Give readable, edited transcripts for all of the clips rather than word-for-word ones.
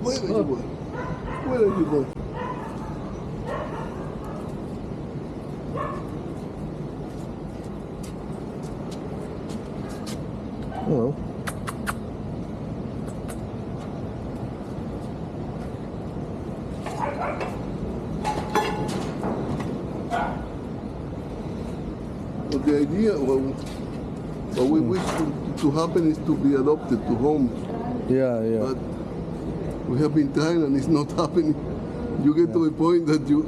Where are you going? Where are you going? Hello. But the idea, what we wish to happen is to be adopted to homes. Yeah, yeah. But we have been trying and it's not happening. You get to a point that you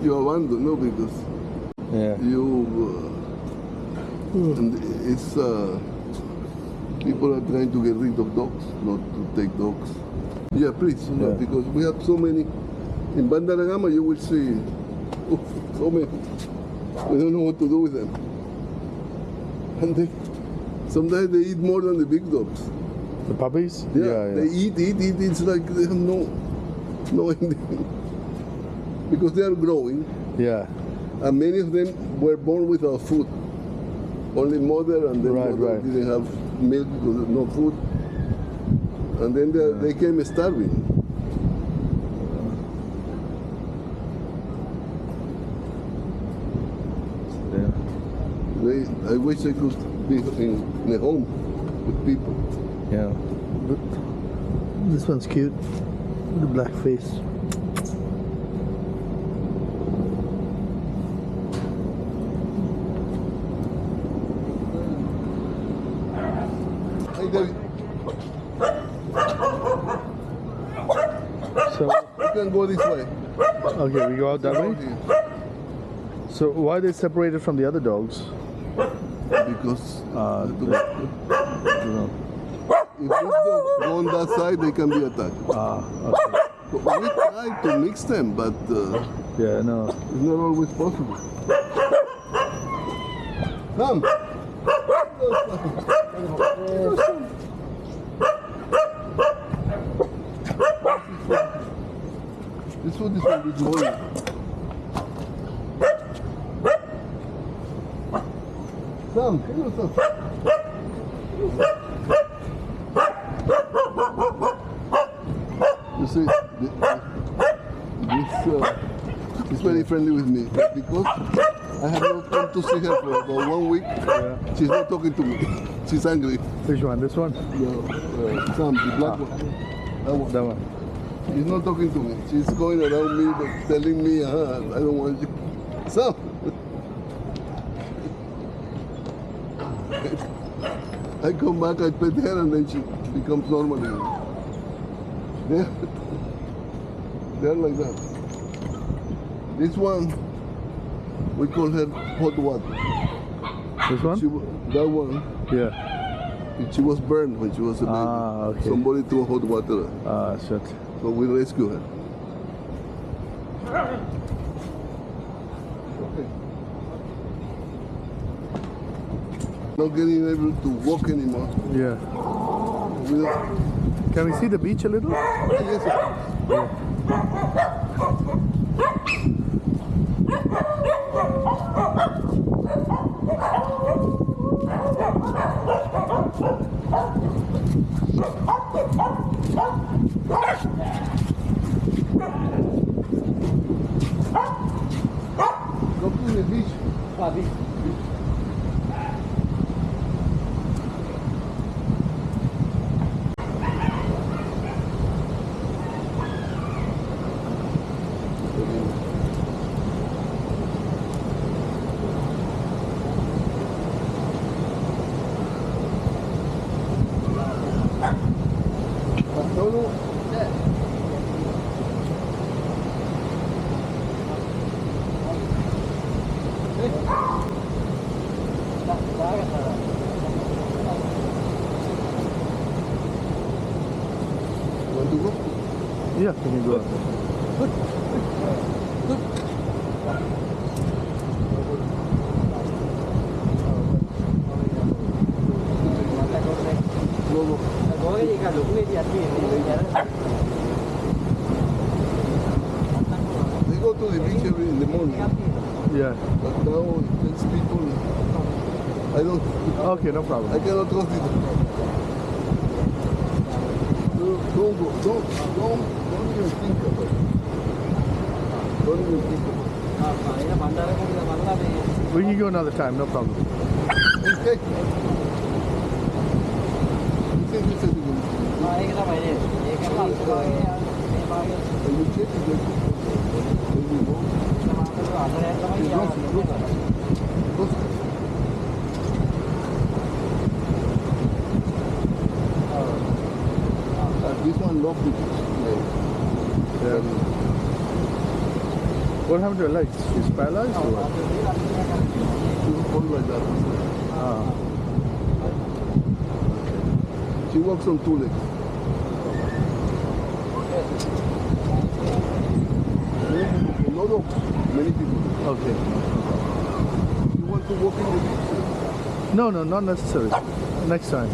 abandon, no, because and it's people are trying to get rid of dogs, not to take dogs. Yeah, please, because we have so many. In Bandaragama, you will see so many. We don't know what to do with them. And sometimes they eat more than the big dogs. The puppies? Yeah. They eat. It's like they have no ending. Because they are growing. Yeah. And many of them were born without food. Only mother, and then mother didn't have milk because there's no food. And then they came starving. I wish I could be in a home with people. Yeah. But this one's cute. The black face. Hey, Debbi. So we can go this way. Okay, we go out that way? So why are they separated from the other dogs? Because if this dog go on that side, they can be attacked. Okay. But we try to mix them, but yeah, no, it's not always possible. Come. This food is from this morning. Sam, come on, Sam. You see, this is very friendly with me because I have not come to see her for about 1 week. Yeah. She's not talking to me. She's angry. Which one? This one? No, Sam, the black one. That one. That one. She's not talking to me. She's going around me, but telling me, I don't want you. Sam. I come back, I pet her, and then she becomes normal again. They're like that. This one, we call her hot water. This one? That one. Yeah. She was burned when she was a baby. Okay. Somebody threw hot water. Shit. So we rescue her. Okay. Not getting able to walk anymore. Yeah. Can we see the beach a little? Yes, of course. Go to the beach. Want to go? Yeah, we can go out there. They go to the beach every in the morning. Yeah. But now it's people. I don't. Okay, no problem. I cannot trust it. Go Don't go. Don't even think about it. Don't even think about it. We can go another time, no problem. Okay. You said you you check it. Maybe more. This one locked it. Yeah. What happened to her legs? She's paralyzed or what? She was all like that. Ah. She walks on two legs. No dogs. Many people. Okay. You want to walk in the beach? No, not necessary. Next time.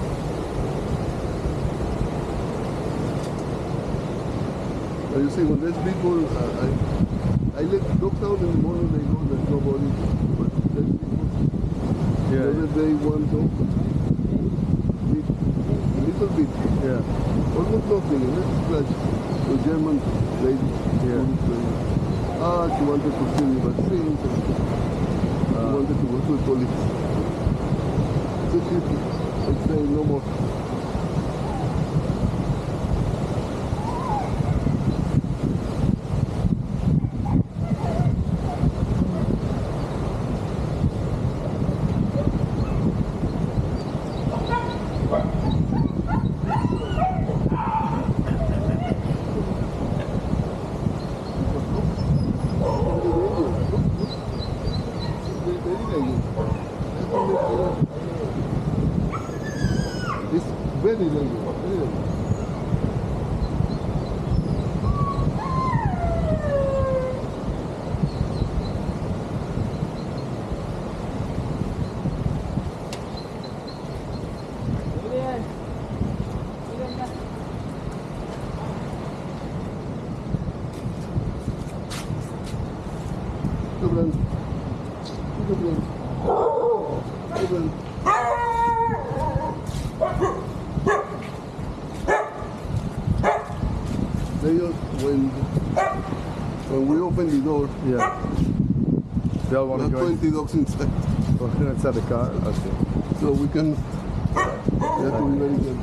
You see, when there's people, I let dogs out in the morning, they know there's nobody, but there's people. Yeah. The other day, one dog, a little bit, Yeah. almost nothing, a little scratch. A German lady, Yeah. Polish lady. She wanted to see me, but since she wanted to go to the police. So I say no more. It's very dangerous. When we open the door, Yeah. They all want we to have go 20 dogs inside, inside the car. Okay. so we have to be very good.